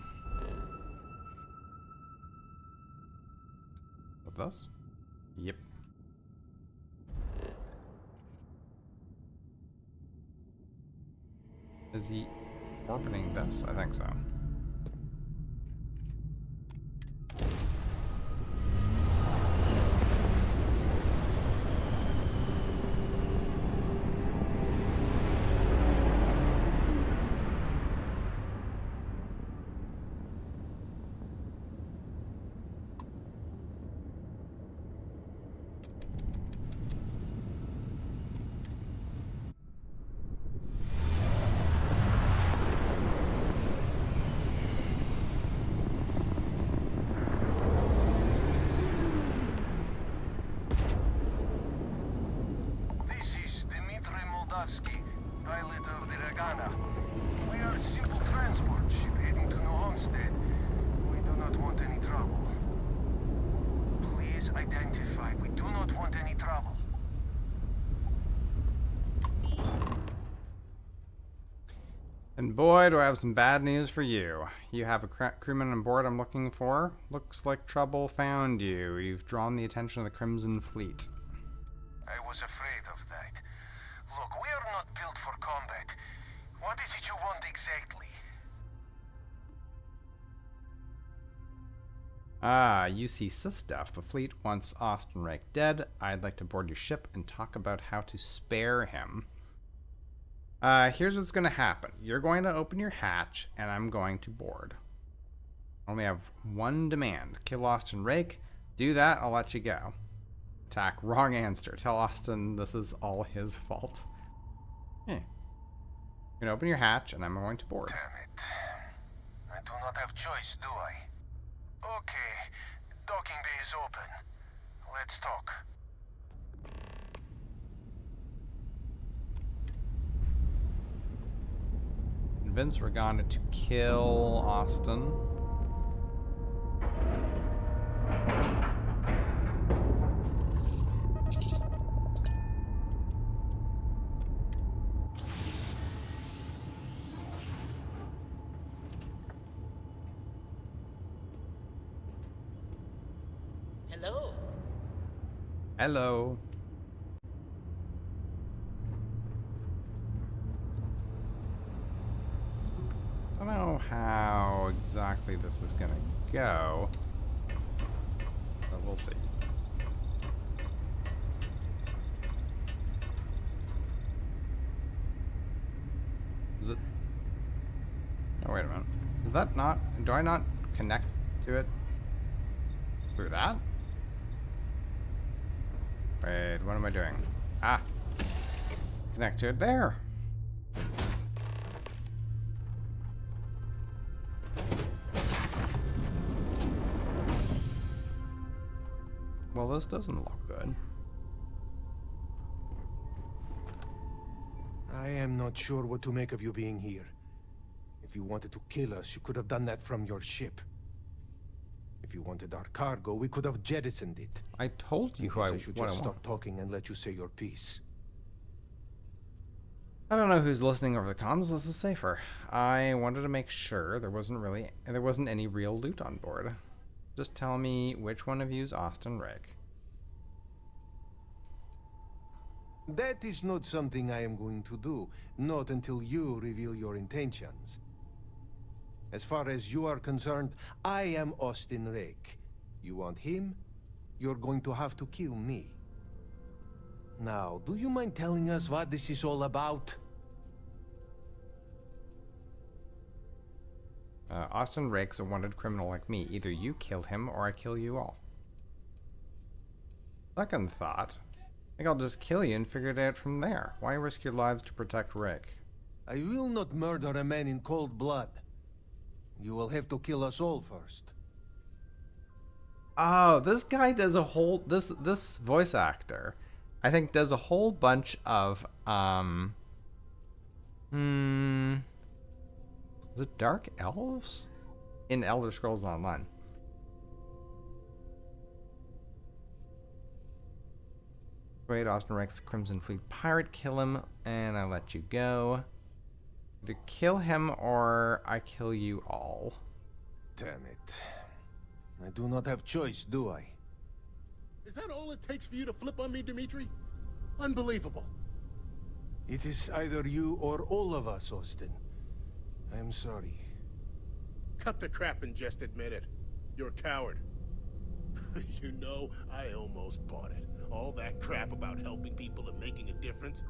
With this? Yep. Is he orbiting this? I think so. Pilot of the Ragana. We are a simple transport ship heading to New Homestead. We do not want any trouble. Please identify. We do not want any trouble. And boy, do I have some bad news for you. You have a crewman on board I'm looking for. Looks like trouble found you. You've drawn the attention of the Crimson Fleet. I was afraid of that. Look, we are not built for combat. What is it you want exactly? UC SysDef. The fleet wants Austin Rake dead. I'd like to board your ship and talk about how to spare him. Here's what's going to happen. You're going to open your hatch, and I'm going to board. I only have one demand. Kill Austin Rake. Do that, I'll let you go. Attack. Wrong answer. Tell Austin this is all his fault. You're going to open your hatch, and I'm going to board. Damn it. I do not have choice, do I? Okay. Docking bay is open. Let's talk. Convince Regana to kill Austin. Hello. Hello. I don't know how exactly this is gonna go, but we'll see. Is it? Oh, wait a minute. Is that not? Do I not connect to it through that? Wait, what am I doing? Ah! Connect to it there! Well, this doesn't look good. I am not sure what to make of you being here. If you wanted to kill us, you could have done that from your ship. If you wanted our cargo, we could have jettisoned it. I told you I should what I just want. stop talking and let you say your piece. I don't know who's listening over the comms. This is safer. I wanted to make sure there wasn't any real loot on board. Just tell me which one of you's Austin Rake. That is not something I am going to do, not until you reveal your intentions. As far as you are concerned, I am Austin Rake. You want him? You're going to have to kill me. Now, do you mind telling us what this is all about? Austin Rake's a wanted criminal like me. Either you kill him or I kill you all. Second thought. I think I'll just kill you and figure it out from there. Why risk your lives to protect Rake? I will not murder a man in cold blood. You will have to kill us all first. Oh, this guy does a whole... This voice actor, I think, does a whole bunch of... Is it Dark Elves? In Elder Scrolls Online. Great, Austin Rake's Crimson Fleet pirate. Kill him, and I let you go. Either kill him or I kill you all. Damn it. I do not have choice, do I? Is that all it takes for you to flip on me, Dimitri? Unbelievable. It is either you or all of us, Austin. I am sorry. Cut the crap and just admit it. You're a coward. You know, I almost bought it. All that crap about helping people and making a difference.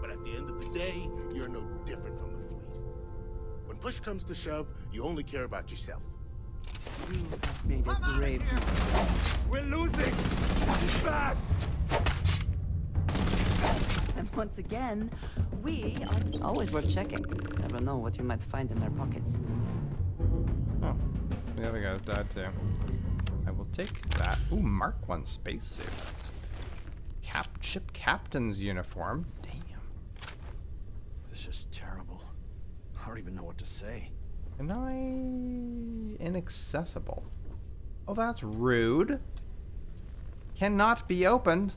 But at the end of the day, you're no different from the fleet. When push comes to shove, you only care about yourself. You have made a grave mistake. We're losing! It's bad! And once again, we are always worth checking. Never know what you might find in their pockets. Oh, the other guy's died too. I will take that. Ooh, Mark I spacesuit. Ship captain's uniform. Damn. This is terrible. I don't even know what to say. Am I inaccessible? Oh, that's rude. Cannot be opened.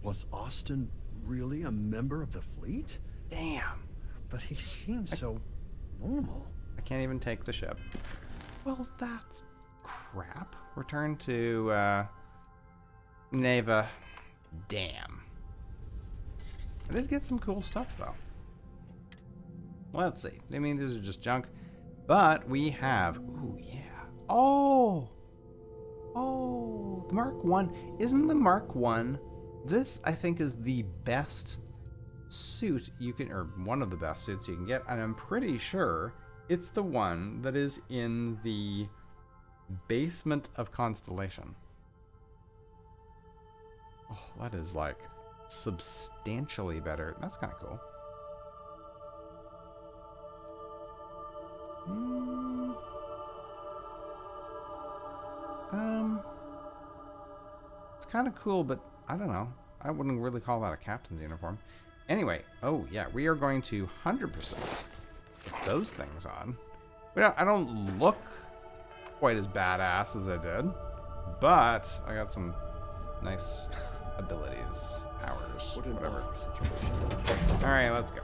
Was Austin really a member of the fleet? Damn. But he seems so normal. I can't even take the ship. Well, that's crap. Return to, Neva. Damn. I did get some cool stuff, though. Let's see. I mean, these are just junk. But we have... Ooh, yeah. Oh! Oh, the Mark 1. Isn't the Mark 1? This, I think, is the best suit you can, or one of the best suits you can get, and I'm pretty sure it's the one that is in the basement of Constellation. Oh, that is like substantially better. That's kind of cool. It's kind of cool, but I don't know. I wouldn't really call that a captain's uniform. Anyway, oh yeah, we are going to 100% put those things on. I don't look quite as badass as I did, but I got some nice abilities, powers, whatever. All right, let's go.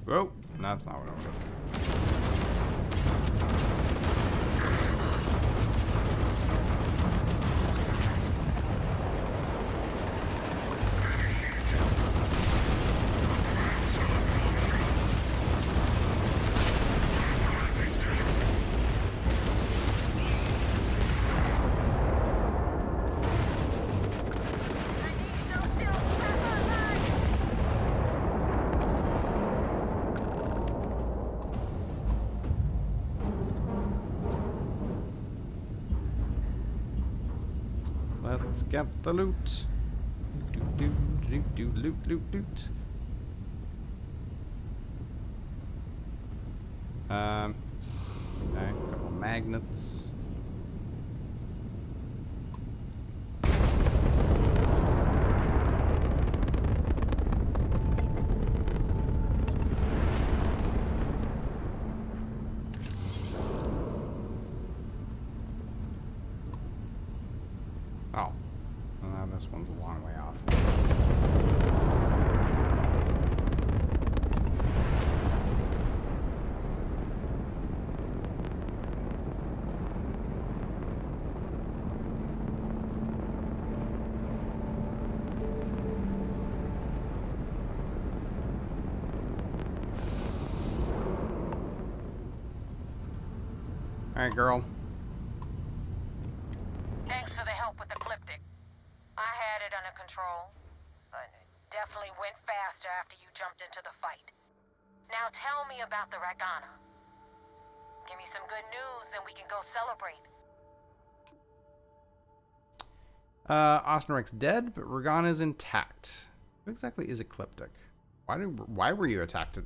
Oh, that's not what I wanted. Let's get the loot. Loot. Okay, couple magnets. Oh. This one's a long way off. All right, girl. Thanks for the help with the Cliptic. I had it under control, but it definitely went faster after you jumped into the fight. Now tell me about the Ragana. Give me some good news, then we can go celebrate. Ostenrich's dead, but Ragana is intact. Who exactly is Ecliptic? Why were you attacked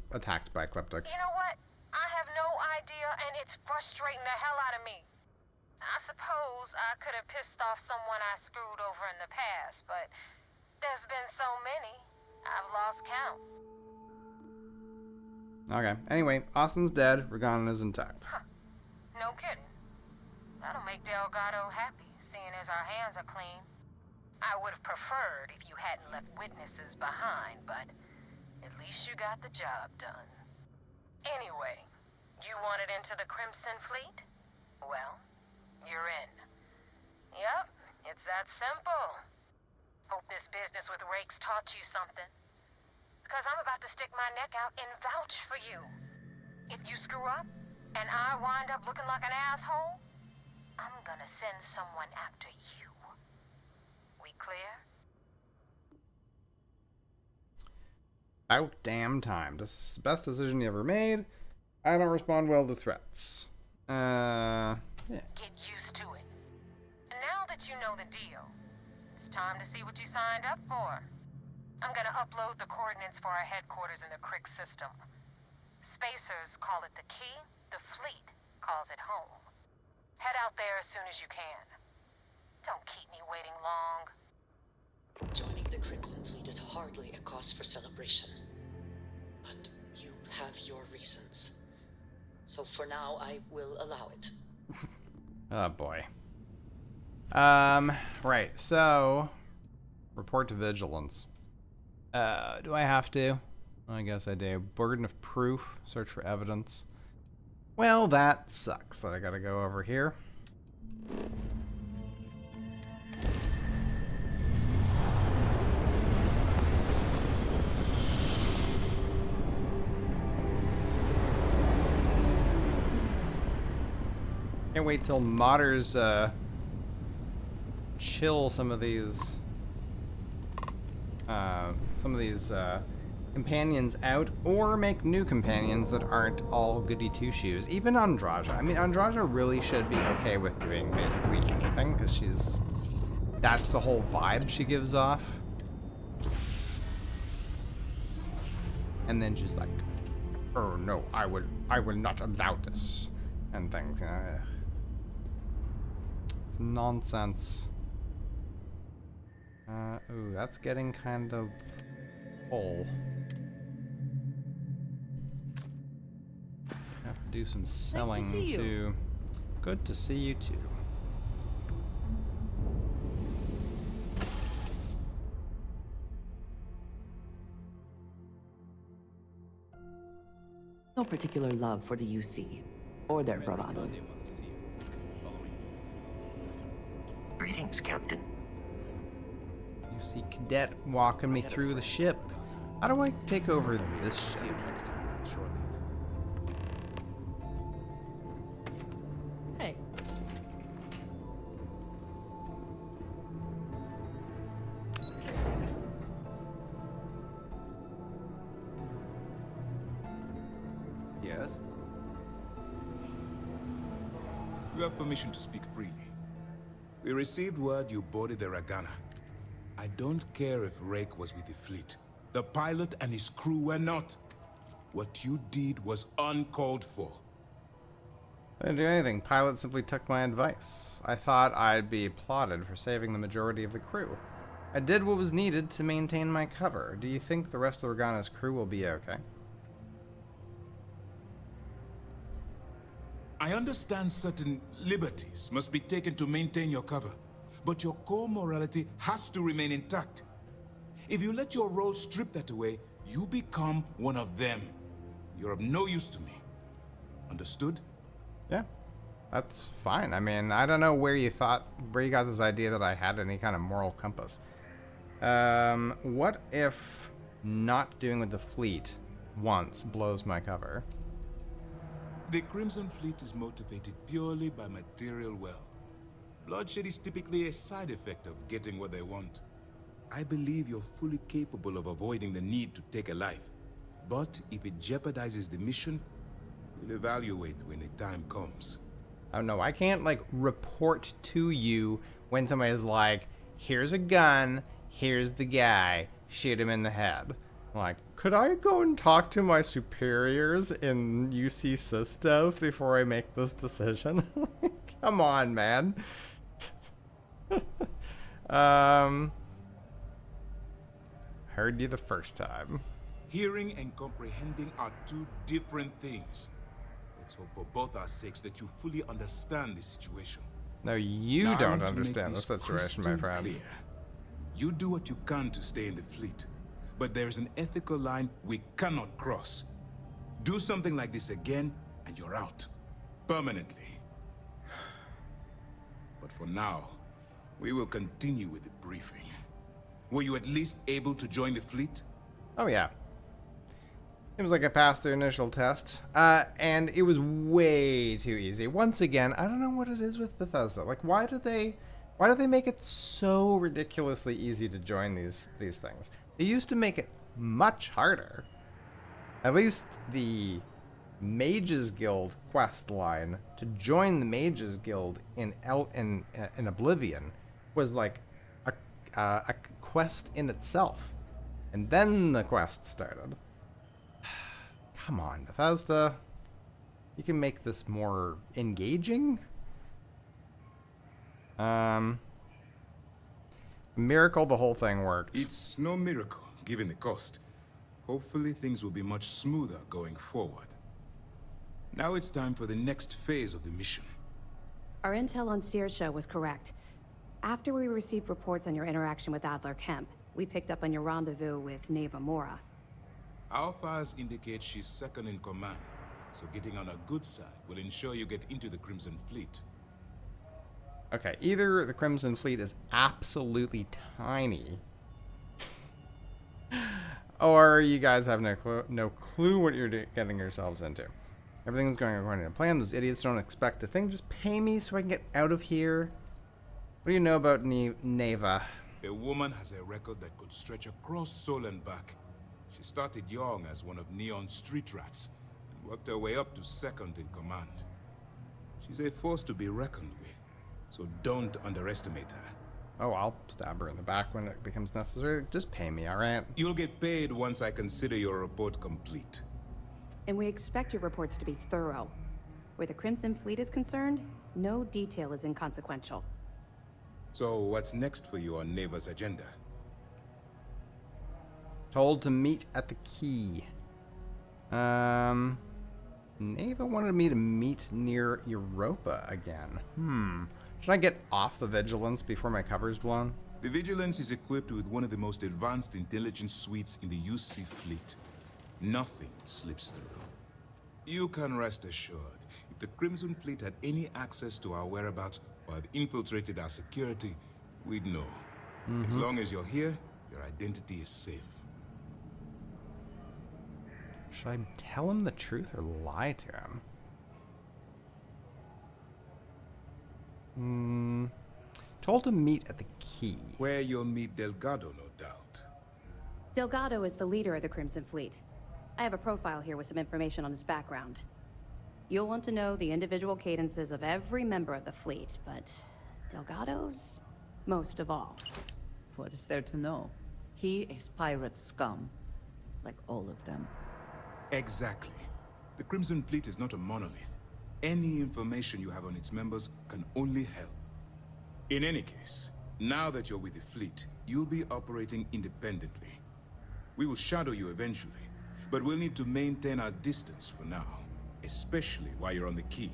by Ecliptic? You know what? I have no idea, and it's frustrating the hell out of me. I suppose I could have pissed off someone I screwed over in the past, but there's been so many, I've lost count. Okay. Anyway, Austin's dead. Ragana is intact. Huh. No kidding. That'll make Delgado happy, seeing as our hands are clean. I would have preferred if you hadn't left witnesses behind, but at least you got the job done. Anyway, you wanted into the Crimson Fleet? Well, you're in. Yep, it's that simple. Hope this business with Rake's taught you something. Because I'm about to stick my neck out and vouch for you. If you screw up, and I wind up looking like an asshole, I'm gonna send someone after you. We clear? About damn time. This is the best decision you ever made. I don't respond well to threats. Yeah. Get used to it. And now that you know the deal, it's time to see what you signed up for. I'm gonna upload the coordinates for our headquarters in the Crick system. Spacers call it the key, the fleet calls it home. Head out there as soon as you can. Don't keep me waiting long. Joining the Crimson Fleet is hardly a cause for celebration. But you have your reasons. So for now, I will allow it. Oh boy. Right, so report to vigilance. Do I have to? I guess I do. Burden of proof, search for evidence. Well, that sucks that I gotta go over here. Can't wait till modders chill some of these companions out, or make new companions that aren't all goody two-shoes. Even Andraja. I mean, Andraja really should be okay with doing basically anything, because that's the whole vibe she gives off. And then she's like, oh no, I will not allow this, and things, you know. Ugh. It's nonsense. Ooh, that's getting kind of full. Have to do some selling Nice to see too. you. Good to see you too. No particular love for the UC or their bravado. Greetings, Captain. You see Cadet walking me through the ship. How do I take over this ship? See him next time on shore leave. Hey. Yes? You have permission to speak freely. We received word you boarded the Ragana. I don't care if Rake was with the fleet. The pilot and his crew were not. What you did was uncalled for. I didn't do anything. Pilot simply took my advice. I thought I'd be applauded for saving the majority of the crew. I did what was needed to maintain my cover. Do you think the rest of Ragana's crew will be okay? I understand certain liberties must be taken to maintain your cover, but your core morality has to remain intact. If you let your role strip that away, you become one of them. You're of no use to me. Understood? Yeah, that's fine. I mean, I don't know where you got this idea that I had any kind of moral compass. What if not doing with the fleet once blows my cover? The Crimson Fleet is motivated purely by material wealth. Bloodshed is typically a side effect of getting what they want. I believe you're fully capable of avoiding the need to take a life. But if it jeopardizes the mission, we'll evaluate when the time comes. Oh no, I can't like report to you when somebody's like, here's a gun, here's the guy, shoot him in the head. Like, could I go and talk to my superiors in UC SysDef before I make this decision? Come on, man. Heard you the first time. Hearing and comprehending are two different things. Let's hope for both our sakes that you fully understand the situation. No, you Now, I don't want to understand make the this situation, my crystal friend. clear. You do what you can to stay in the fleet, but there's an ethical line we cannot cross. Do something like this again, and you're out. Permanently. But for now, we will continue with the briefing. Were you at least able to join the fleet? Oh yeah. Seems like I passed the initial test. And it was way too easy. Once again, I don't know what it is with Bethesda. Like, why do they make it so ridiculously easy to join these things? They used to make it much harder. At least the Mages Guild quest line to join the Mages Guild in Oblivion was like a quest in itself, and then the quest started. Come on, Bethesda, you can make this more engaging. Miracle the whole thing worked. It's no miracle, given the cost. Hopefully things will be much smoother going forward. Now it's time for the next phase of the mission. Our intel on Saoirse was correct. After we received reports on your interaction with Adler Kemp, we picked up on your rendezvous with Neva Mora. Our files indicate she's second in command, so getting on a good side will ensure you get into the Crimson Fleet. Okay, either the Crimson Fleet is absolutely tiny, or you guys have no clue what you're getting yourselves into. Everything's going according to plan. Those idiots don't expect a thing. Just pay me so I can get out of here. What do you know about Neva? A woman has a record that could stretch across Sol and back. She started young as one of Neon's street rats and worked her way up to second in command. She's a force to be reckoned with, so don't underestimate her. Oh, I'll stab her in the back when it becomes necessary. Just pay me, alright? You'll get paid once I consider your report complete. And we expect your reports to be thorough. Where the Crimson Fleet is concerned, no detail is inconsequential. So what's next for you on Neva's agenda? Told to meet at the key. Neva wanted me to meet near Europa again. Should I get off the Vigilance before my cover's blown? The Vigilance is equipped with one of the most advanced intelligence suites in the UC fleet. Nothing slips through. You can rest assured, if the Crimson Fleet had any access to our whereabouts or had infiltrated our security, we'd know. As long as you're here, your identity is safe. Should I tell him the truth or lie to him? Told to meet at the key. Where you'll meet Delgado, no doubt. Delgado is the leader of the Crimson Fleet. I have a profile here with some information on his background. You'll want to know the individual cadences of every member of the fleet, but Delgado's most of all. What is there to know? He is pirate scum, like all of them. Exactly. The Crimson Fleet is not a monolith. Any information you have on its members can only help. In any case, now that you're with the fleet, you'll be operating independently. We will shadow you eventually, but we'll need to maintain our distance for now, especially while you're on the key.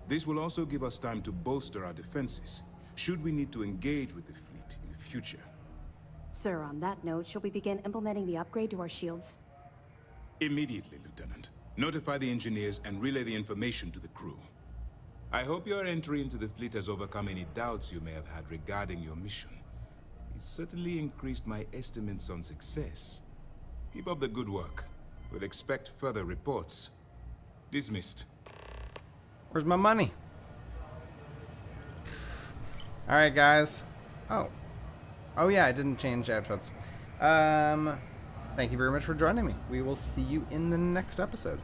This will also give us time to bolster our defenses, should we need to engage with the fleet in the future. Sir, on that note, shall we begin implementing the upgrade to our shields? Immediately, Lieutenant. Notify the engineers and relay the information to the crew. I hope your entry into the fleet has overcome any doubts you may have had regarding your mission. It certainly increased my estimates on success. Keep up the good work. We'll expect further reports. Dismissed. Where's my money? Alright, guys. Oh yeah, I didn't change outfits. Thank you very much for joining me. We will see you in the next episode.